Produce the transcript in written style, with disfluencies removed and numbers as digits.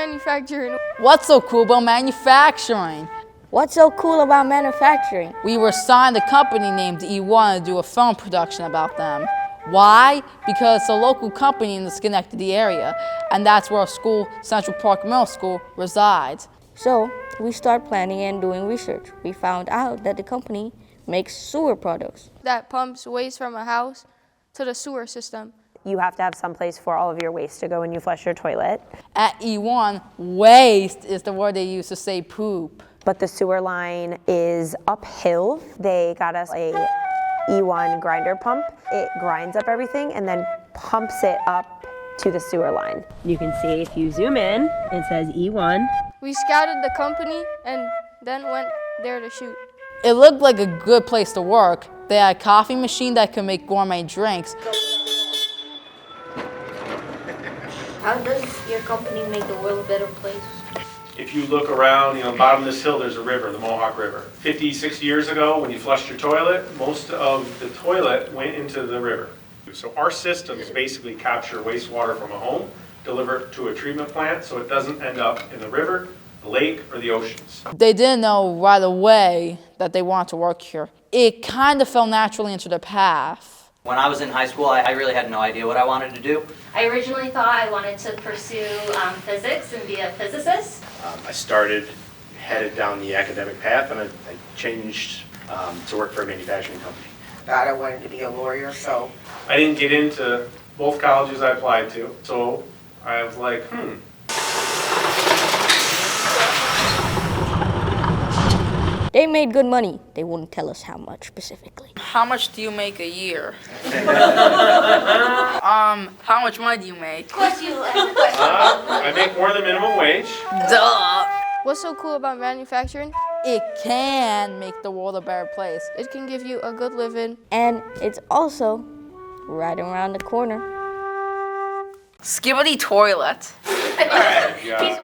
manufacturing. What's so cool about manufacturing? What's so cool about manufacturing? We were signed a company named E1 to do a film production about them. Why? Because it's a local company in the Schenectady area, and that's where our school, Central Park Middle School, resides. So we start planning and doing research. We found out that the company makes sewer products. That pumps waste from a house to the sewer system. You have to have some place for all of your waste to go when you flush your toilet. At E1, waste is the word they use to say poop. But the sewer line is uphill. They got us a E1 grinder pump. It grinds up everything and then pumps it up to the sewer line. You can see if you zoom in, it says E1. We scouted the company and then went there to shoot. It looked like a good place to work. They had a coffee machine that could make gourmet drinks. How does your company make the world a better place? If you look around, bottom of this hill, there's a river, the Mohawk River. 50, 60 years ago, when you flushed your toilet, most of the toilet went into the river. So our systems basically capture wastewater from a home, deliver it to a treatment plant so it doesn't end up in the river, the lake, or the oceans. They didn't know right away that they wanted to work here. It kind of fell naturally into their path. When I was in high school, I really had no idea what I wanted to do. I originally thought I wanted to pursue physics and be a physicist. I started, headed down the academic path, and I changed to work for a manufacturing company. I wanted to be a lawyer, so. I didn't get into both colleges I applied to, so I was like, They made good money. They wouldn't tell us how much specifically. How much do you make a year? How much money do you make? Of course you I make more than minimum wage. Duh! What's so cool about manufacturing? It can make the world a better place. It can give you a good living. And it's also right around the corner. Skibbity toilet. All right, yeah.